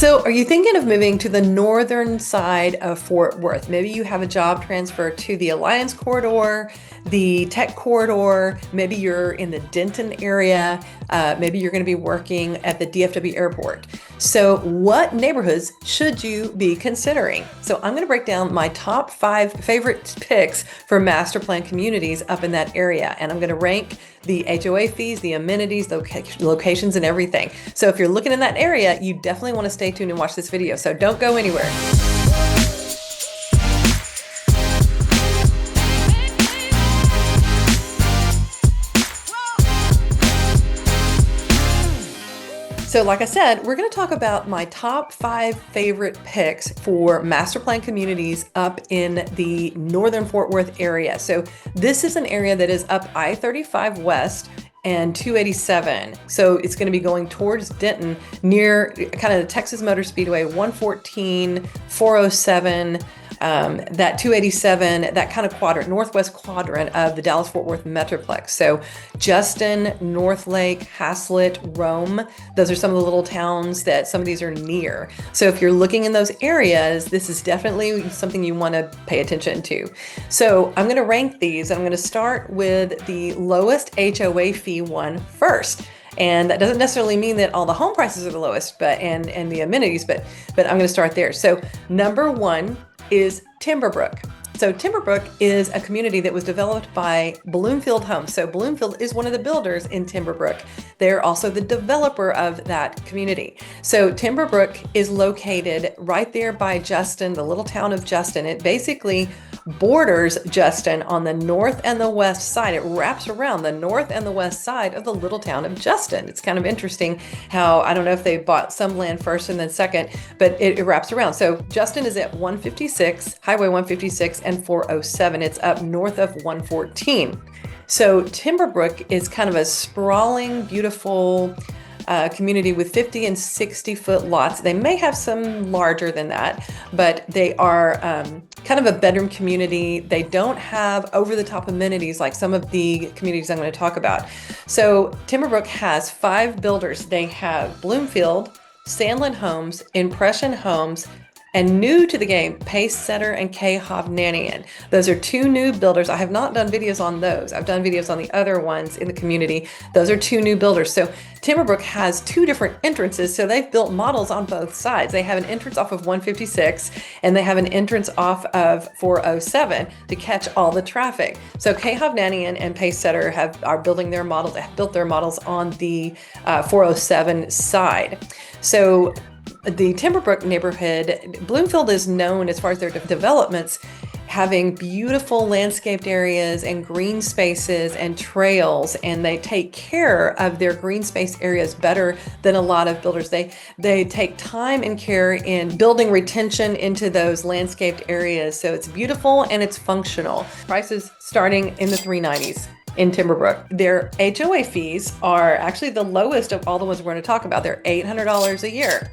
So are you thinking of moving to the northern side of Fort Worth? Maybe you have a job transfer to the Alliance Corridor, the Tech Corridor, maybe you're in the Denton area, maybe you're going to be working at the DFW airport. So what neighborhoods should you be considering? So I'm going to break down my top 5 favorite picks for master plan communities up in that area. And I'm going to rank the HOA fees, the amenities, the locations, and everything. So if you're looking in that area, you definitely want to stay tuned and watch this video. So don't go anywhere. So like I said, we're going to talk about my top 5 favorite picks for master plan communities up in the northern Fort Worth area. So this is an area that is up I-35 West and 287. So it's going to be going towards Denton near kind of the Texas Motor Speedway, 114, 407, that 287, that kind of quadrant, northwest quadrant of the Dallas-Fort Worth Metroplex. So Justin, Northlake, Haslett, Rome, those are some of the little towns that some of these are near. So if you're looking in those areas, this is definitely something you want to pay attention to. So I'm going to rank these. I'm going to start with the lowest HOA fee one first. And that doesn't necessarily mean that all the home prices are the lowest, but and the amenities, but I'm going to start there. So number 1 is Timberbrook. So Timberbrook is a community that was developed by Bloomfield Homes. So Bloomfield is one of the builders in Timberbrook. They're also the developer of that community. So Timberbrook is located right there by Justin, the little town of Justin. It basically borders Justin on the north and the west side. It wraps around the north and the west side of the little town of Justin. It's kind of interesting how, I don't know if they bought some land first and then second, but it wraps around. So Justin is at 156, Highway 156 and 407. It's up north of 114. So Timberbrook is kind of a sprawling, beautiful community with 50 and 60 foot lots. They may have some larger than that, but they are kind of a bedroom community. They don't have over the top amenities like some of the communities I'm going to talk about. So Timberbrook has 5 builders. They have Bloomfield, Sandland Homes, Impression Homes, and new to the game, Pacesetter and K. Hovnanian. Those are 2 new builders. I have not done videos on those. I've done videos on the other ones in the community. Those are 2 new builders. So Timberbrook has 2 different entrances. So they've built models on both sides. They have an entrance off of 156 and they have an entrance off of 407 to catch all the traffic. So K. Hovnanian and Pacesetter are building their models, have built their models on the 407 side. So the Timberbrook neighborhood, Bloomfield is known as far as their developments, having beautiful landscaped areas and green spaces and trails, and they take care of their green space areas better than a lot of builders. They take time and care in building retention into those landscaped areas. So it's beautiful and it's functional. Prices starting in the 390s. In Timberbrook. Their HOA fees are actually the lowest of all the ones we're going to talk about. They're $800 a year.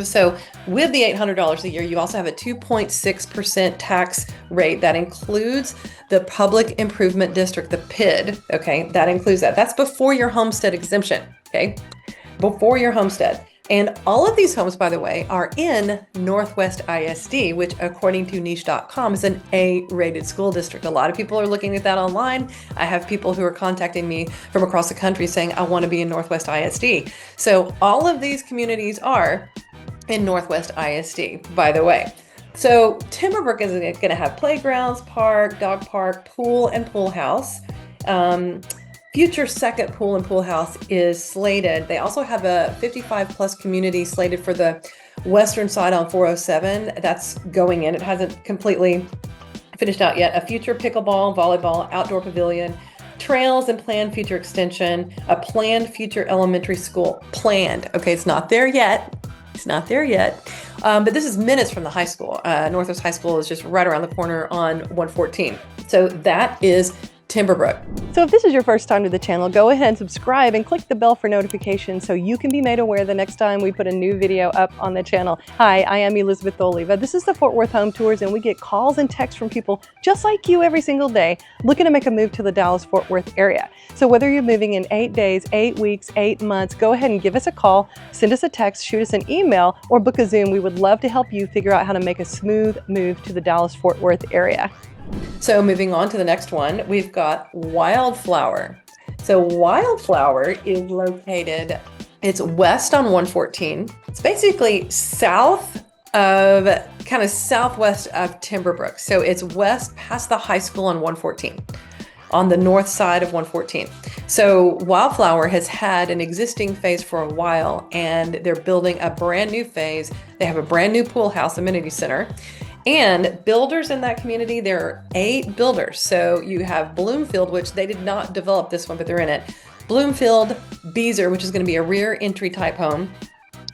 So with the $800 a year, you also have a 2.6% tax rate that includes the Public Improvement District, the PID. Okay, that includes that. That's before your homestead exemption. Okay, before your homestead. And all of these homes, by the way, are in Northwest ISD, which according to niche.com is an A-rated school district. A lot of people are looking at that online. I have people who are contacting me from across the country saying, I want to be in Northwest ISD. So all of these communities are in Northwest ISD, by the way. So Timberbrook is going to have playgrounds, park, dog park, pool, and pool house. Future second pool and pool house is slated. They also have a 55 plus community slated for the western side on 407. That's going in. It hasn't completely finished out yet. A future pickleball, volleyball, outdoor pavilion, trails and planned future extension, a planned future elementary school. Planned. Okay, it's not there yet. It's not there yet. But this is minutes from the high school. Northwest High School is just right around the corner on 114. So that is Timberbrook. So if this is your first time to the channel, go ahead and subscribe and click the bell for notifications so you can be made aware the next time we put a new video up on the channel. Hi, I am Elizabeth Oliva. This is the Fort Worth Home Tours, and we get calls and texts from people just like you every single day looking to make a move to the Dallas-Fort Worth area. So whether you're moving in 8 days, 8 weeks, 8 months, go ahead and give us a call, send us a text, shoot us an email, or book a Zoom. We would love to help you figure out how to make a smooth move to the Dallas-Fort Worth area. So moving on to the next one, we've got Wildflower. So Wildflower is located, it's west on 114. It's basically south of, kind of southwest of Timberbrook. So it's west past the high school on 114, on the north side of 114. So Wildflower has had an existing phase for a while, and they're building a brand new phase. They have a brand new pool house amenity center. And builders in that community, there are 8 builders. So you have Bloomfield, which they did not develop this one, but they're in it. Bloomfield, Beezer, which is going to be a rear entry type home.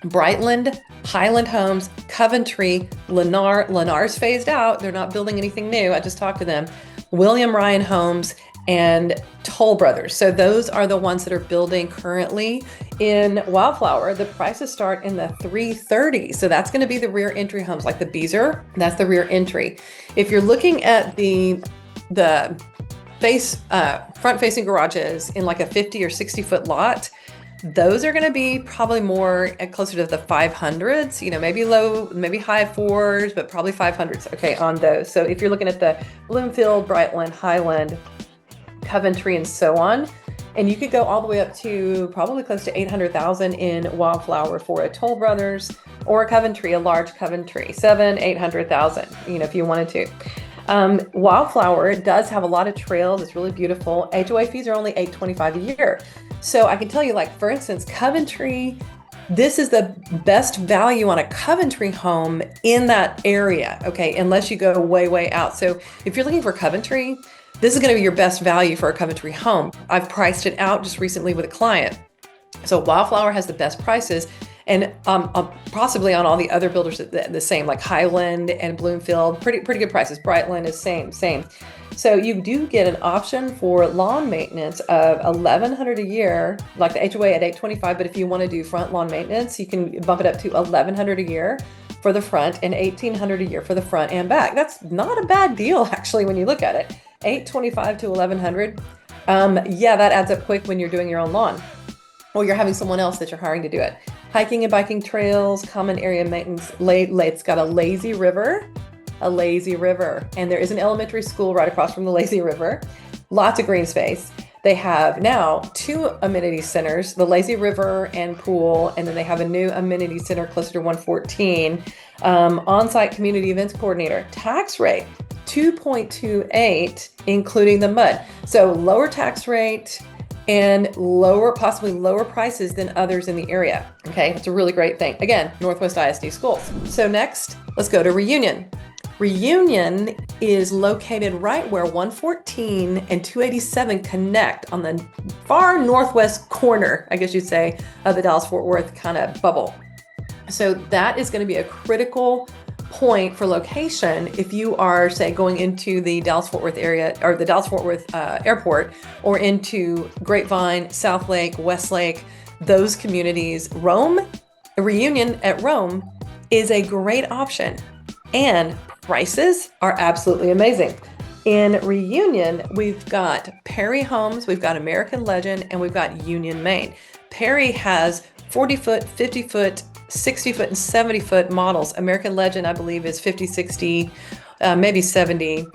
Brightland, Highland Homes, Coventry, Lennar. Lennar's phased out. They're not building anything new. I just talked to them. William Ryan Homes and Toll Brothers. So those are the ones that are building currently in Wildflower. The prices start in the 330. So that's going to be the rear entry homes, like the Beezer. That's the rear entry. If you're looking at the front facing garages in like a 50 or 60 foot lot, those are going to be probably more closer to the 500s, you know, maybe low, maybe high 4s, but probably 500s. Okay, on those. So if you're looking at the Bloomfield, Brightland, Highland, Coventry, and so on, and you could go all the way up to probably close to 800,000 in Wildflower for a Toll Brothers or a Coventry, a large Coventry, 800,000, you know, if you wanted to. Wildflower does have a lot of trails. It's really beautiful. HOA fees are only $825 a year. So I can tell you, like, for instance, Coventry, this is the best value on a Coventry home in that area, okay, unless you go way, way out. So if you're looking for Coventry, this is going to be your best value for a Coventry home. I've priced it out just recently with a client. So Wildflower has the best prices, and possibly on all the other builders the same, like Highland and Bloomfield, pretty good prices. Brightland is same. So you do get an option for lawn maintenance of $1,100 a year, like the HOA at $825. But if you want to do front lawn maintenance, you can bump it up to $1,100 a year for the front and $1,800 a year for the front and back. That's not a bad deal, actually, when you look at it. $825 to $1,100. Yeah, that adds up quick when you're doing your own lawn, or you're having someone else that you're hiring to do it. Hiking and biking trails, common area maintenance. It's got a lazy river, and there is an elementary school right across from the lazy river. Lots of green space. They have now 2 amenity centers, the lazy river and pool, and then they have a new amenity center closer to 114. On-site community events coordinator. Tax rate, 2.28, including the MUD. So lower tax rate and possibly lower prices than others in the area. Okay, it's a really great thing. Again, Northwest ISD schools. So next, let's go to Reunion. Reunion is located right where 114 and 287 connect on the far northwest corner, I guess you'd say, of the Dallas-Fort Worth kind of bubble. So that is going to be a critical point for location if you are, say, going into the Dallas-Fort Worth area, or the Dallas-Fort Worth airport, or into Grapevine, South Lake, Westlake, those communities. Reunion at Rome is a great option, and prices are absolutely amazing. In Reunion, we've got Perry Homes, we've got American Legend, and we've got Union Main. Perry has 40-foot, 50-foot, 60-foot, and 70-foot models. American Legend, I believe, is 50, 60, maybe 70.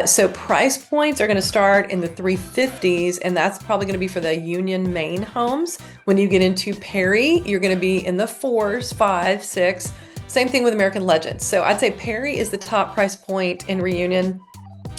So price points are going to start in the 350s, and that's probably going to be for the Union Main homes. When you get into Perry, you're going to be in the 4s, 5, 6. Same thing with American Legend. So I'd say Perry is the top price point in Reunion.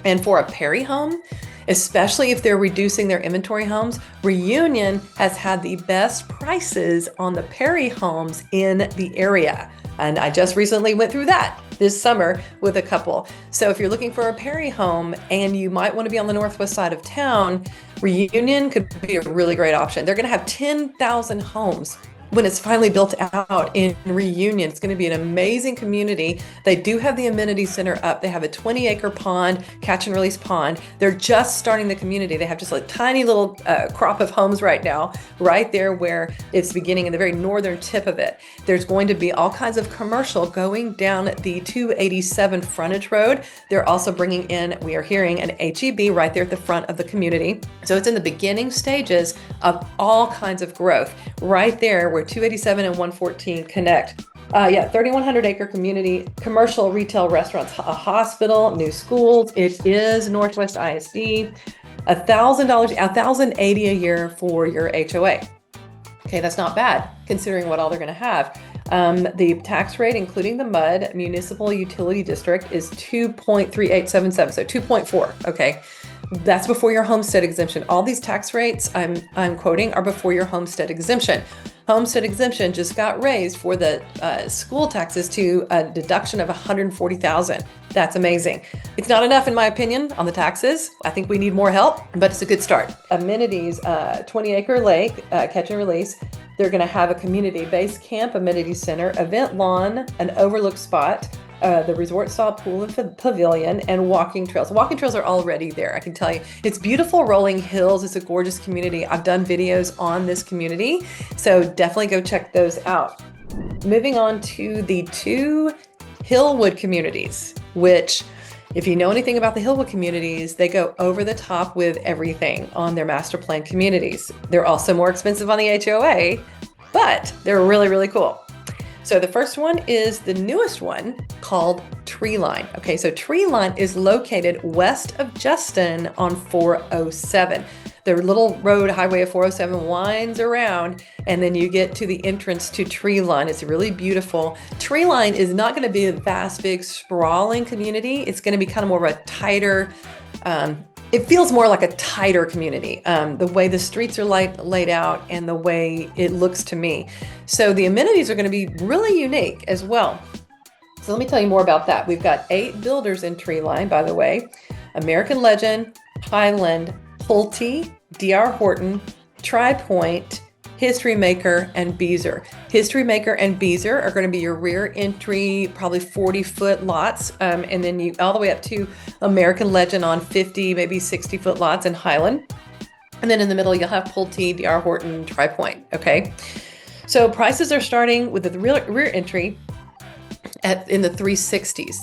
And for a Perry home, especially if they're reducing their inventory homes, Reunion has had the best prices on the Perry homes in the area. And I just recently went through that this summer with a couple. So if you're looking for a Perry home and you might want to be on the northwest side of town, Reunion could be a really great option. They're going to have 10,000 homes when it's finally built out in Reunion. It's going to be an amazing community. They do have the amenity center up. They have a 20-acre pond, catch and release pond. They're just starting the community. They have just a tiny little crop of homes right now, right there where it's beginning in the very northern tip of it. There's going to be all kinds of commercial going down the 287 frontage road. They're also bringing in, we are hearing, an HEB right there at the front of the community. So it's in the beginning stages of all kinds of growth right there where 287 and 114 connect. 3,100 acre community, commercial, retail, restaurants, a hospital, new schools. It is Northwest ISD. $1,000, $1,080 a year for your HOA. Okay, that's not bad considering what all they're going to have. The tax rate, including the MUD, Municipal Utility District, is 2.3877, so 2.4. Okay, that's before your homestead exemption. All these tax rates I'm quoting are before your homestead exemption. Homestead exemption just got raised for the school taxes to a deduction of $140,000. That's amazing. It's not enough, in my opinion, on the taxes. I think we need more help, but it's a good start. Amenities, 20-acre lake, catch and release. They're going to have a community base camp, amenity center, event lawn, an overlook spot, the resort style pool and pavilion, and walking trails. Walking trails are already there, I can tell you. It's beautiful rolling hills. It's a gorgeous community. I've done videos on this community, so definitely go check those out. Moving on to the two Hillwood communities, which, if you know anything about the Hillwood communities, they go over the top with everything on their master plan communities. They're also more expensive on the HOA, but they're really, really cool. So the first one is the newest one called Treeline. Okay, so Treeline is located west of Justin on 407. The little road highway of 407 winds around, and then you get to the entrance to Treeline. It's really beautiful. Treeline is not going to be a vast, big, sprawling community. It's going to be kind of more of a tighter, it feels more like a tighter community, the way the streets are laid out and the way it looks to me. So the amenities are going to be really unique as well. So let me tell you more about that. We've got 8 builders in Treeline, by the way: American Legend, Highland, Pulte, D.R. Horton, Tri-Point, History Maker, and Beezer. History Maker and Beezer are going to be your rear entry, probably 40-foot lots, and then you all the way up to American Legend on 50, maybe 60-foot lots in Highland. And then in the middle, you'll have Pulte, D.R. Horton, Tri-Point. Okay, so prices are starting with the rear entry in the 360s.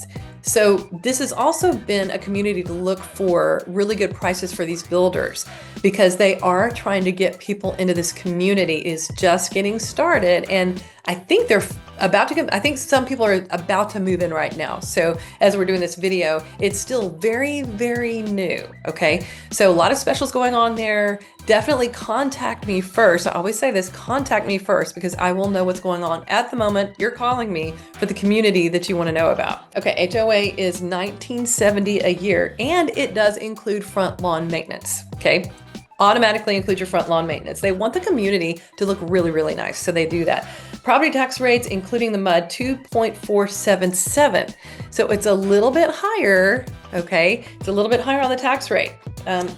So this has also been a community to look for really good prices for these builders, because they are trying to get people into this community. It is just getting started, and I think they're about to I think some people are about to move in right now. So as we're doing this video, it's still very, very new. Okay, so a lot of specials going on there. Definitely contact me first. I always say this: contact me first, because I will know what's going on at the moment. You're calling me for the community that you want to know about. Okay, HOA is $1970 a year, and it does include front lawn maintenance. Okay, automatically include your front lawn maintenance. They want the community to look really, really nice, so they do that. Property tax rates, including the MUD, 2.477. So it's a little bit higher. Okay, it's a little bit higher on the tax rate,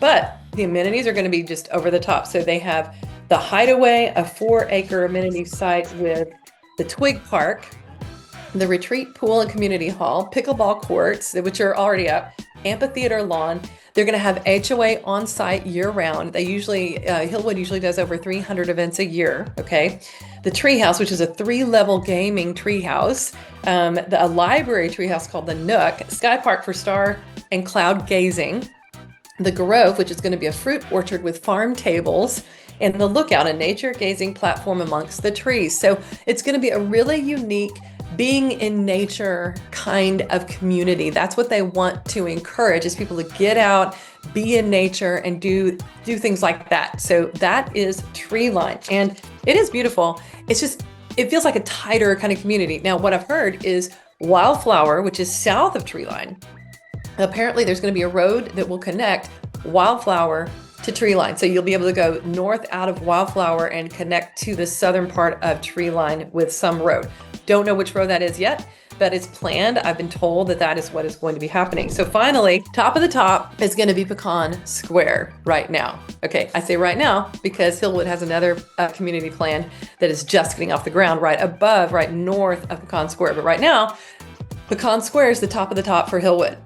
but the amenities are going to be just over the top. So they have the Hideaway, a 4-acre amenity site with the Twig Park, the Retreat Pool and Community Hall, pickleball courts, which are already up, amphitheater lawn. They're going to have HOA on site year round. They usually, Hillwood usually does over 300 events a year. Okay. The treehouse, which is a 3-level gaming treehouse, a library treehouse called the Nook, Sky Park for star and cloud gazing, the Grove, which is going to be a fruit orchard with farm tables, and the Lookout, a nature gazing platform amongst the trees. So it's going to be a really unique being in nature kind of community. That's what they want to encourage, is people to get out, be in nature, and do things like that. So that is Treeline, and it is beautiful. It's just, it feels like a tighter kind of community. Now, what I've heard is Wildflower, which is south of Treeline. Apparently there's going to be a road that will connect Wildflower to Treeline. So you'll be able to go north out of Wildflower and connect to the southern part of Treeline with some road. Don't know which road that is yet, but it's planned. I've been told that that is what is going to be happening. So finally, top of the top is going to be Pecan Square right now. Okay, I say right now because Hillwood has another community plan that is just getting off the ground right above, right north of Pecan Square. But right now, Pecan Square is the top of the top for Hillwood.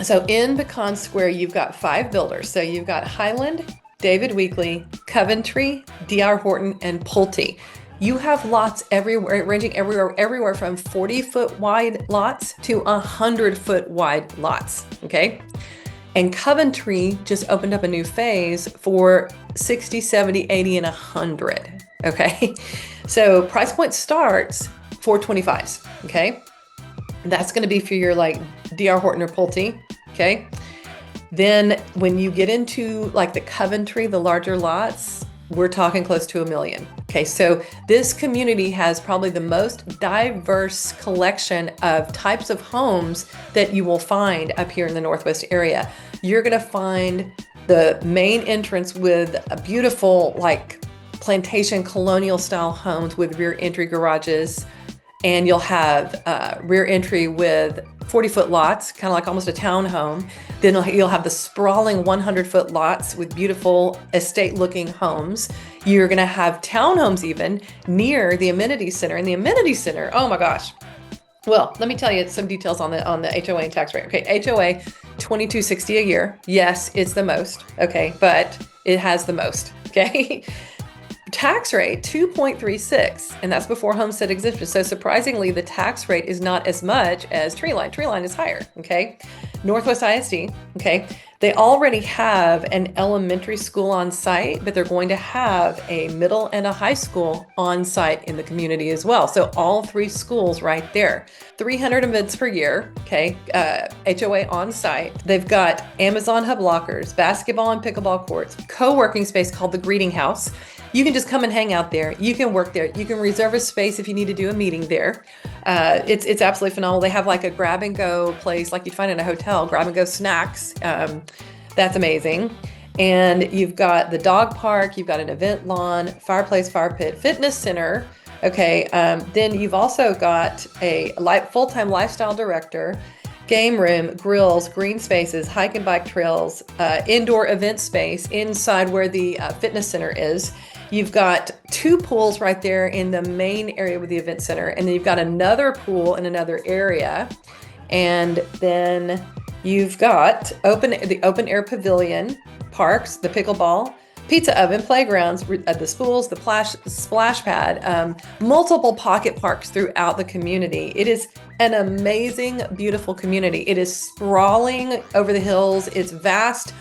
So in Pecan Square, you've got 5 builders. So you've got Highland, David Weekley, Coventry, D.R. Horton, and Pulte. You have lots everywhere, ranging everywhere from 40-foot wide lots to 100-foot wide lots, okay? And Coventry just opened up a new phase for 60, 70, 80, and 100, okay? So price point starts 425s, okay? That's gonna be for your like D.R. Horton or Pulte, okay? Then when you get into like the Coventry, the larger lots, we're talking close to $1 million. Okay, so this community has probably the most diverse collection of types of homes that you will find up here in the Northwest area. You're gonna find the main entrance with a beautiful like plantation colonial style homes with rear entry garages. And you'll have rear entry with 40-foot lots, kind of like almost a townhome. Then you'll have the sprawling 100-foot lots with beautiful estate-looking homes. You're going to have townhomes even near the amenity center. And the amenity center, oh my gosh. Well, let me tell you some details on the HOA and tax rate. Okay, HOA $22.60 a year. Yes, it's the most. Okay, but it has the most. Okay. Tax rate 2.36, and that's before homestead exemption. So surprisingly, the tax rate is not as much as Treeline. Treeline is higher, okay? Northwest ISD, okay? They already have an elementary school on site, but they're going to have a middle and a high school on site in the community as well. So all 3 schools right there. 300 events per year, okay? HOA on site. They've got Amazon hub lockers, basketball and pickleball courts, co-working space called the Greeting House. You can just come and hang out there. You can work there. You can reserve a space if you need to do a meeting there. It's absolutely phenomenal. They have like a grab and go place like you'd find in a hotel, grab and go snacks. That's amazing. And you've got the dog park, you've got an event lawn, fireplace, fire pit, fitness center. Okay, then you've also got a full-time lifestyle director, game room, grills, green spaces, hike and bike trails, indoor event space inside where the fitness center is. You've got 2 pools right there in the main area with the event center, and then you've got another pool in another area. And then you've got the open air pavilion, parks, the pickleball, pizza oven, playgrounds, the schools, the splash pad, multiple pocket parks throughout the community. It is an amazing, beautiful community. It is sprawling over the hills. It's vast.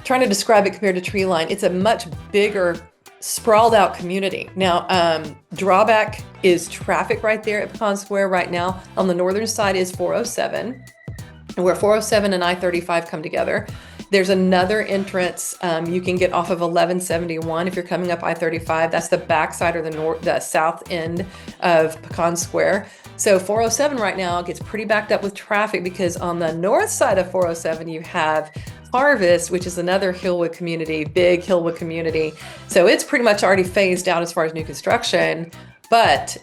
Trying to describe it compared to Treeline, it's a much bigger, sprawled out community. Now, drawback is traffic right there at Pecan Square right now. On the northern side is 407, where 407 and I-35 come together. There's another entrance you can get off of 1171 if you're coming up I-35. That's the backside or the south end of Pecan Square. So 407 right now gets pretty backed up with traffic because on the north side of 407 you have Harvest, which is another Hillwood community, big Hillwood community. So it's pretty much already phased out as far as new construction, but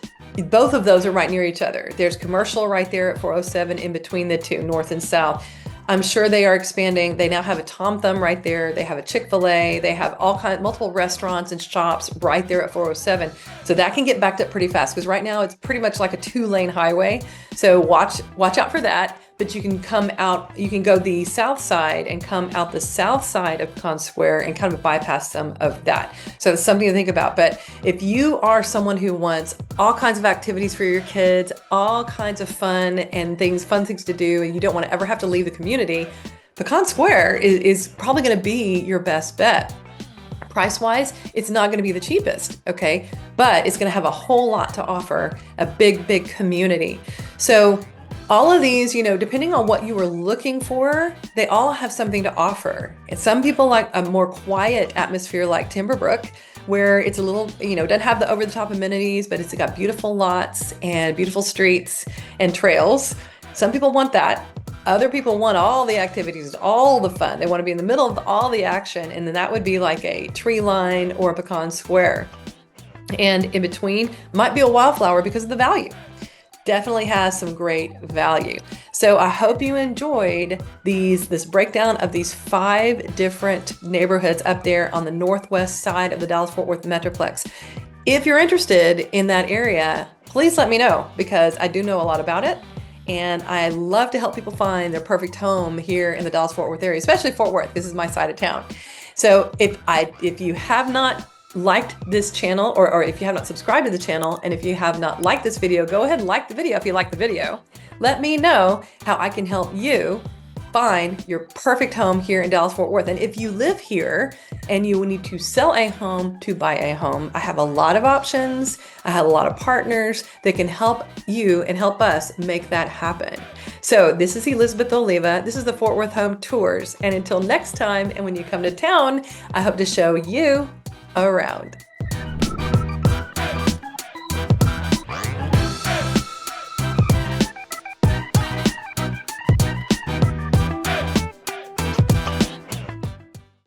both of those are right near each other. There's commercial right there at 407 in between the two, north and south. I'm sure they are expanding. They now have a Tom Thumb right there. They have a Chick-fil-A. They have multiple restaurants and shops right there at 407. So that can get backed up pretty fast because right now it's pretty much like a 2-lane highway. So watch out for that. But you can come out, you can go the south side and come out the south side of Pecan Square and kind of bypass some of that. So it's something to think about. But if you are someone who wants all kinds of activities for your kids, all kinds of fun things to do, and you don't want to ever have to leave the community, Pecan Square is probably going to be your best bet. Price-wise, it's not going to be the cheapest, okay? But it's going to have a whole lot to offer, a big, big community. So all of these, depending on what you were looking for, they all have something to offer. And some people like a more quiet atmosphere like Timberbrook, where it's a little, doesn't have the over-the-top amenities, but it's got beautiful lots and beautiful streets and trails. Some people want that. Other people want all the activities, all the fun. They want to be in the middle of all the action, and then that would be like a Treeline or a Pecan Square. And in between might be a Wildflower because of the value. Definitely has some great value. So I hope you enjoyed this breakdown of these 5 different neighborhoods up there on the northwest side of the Dallas-Fort Worth Metroplex. If you're interested in that area, please let me know, because I do know a lot about it. And I love to help people find their perfect home here in the Dallas-Fort Worth area, especially Fort Worth. This is my side of town. So if you have not liked this channel, or if you have not subscribed to the channel, and if you have not liked this video, go ahead and like the video if you like the video. Let me know how I can help you find your perfect home here in Dallas-Fort Worth. And if you live here and you need to sell a home to buy a home, I have a lot of options. I have a lot of partners that can help you and help us make that happen. So this is Elizabeth Oliva. This is the Fort Worth Home Tours. And until next time, and when you come to town, I hope to show you around.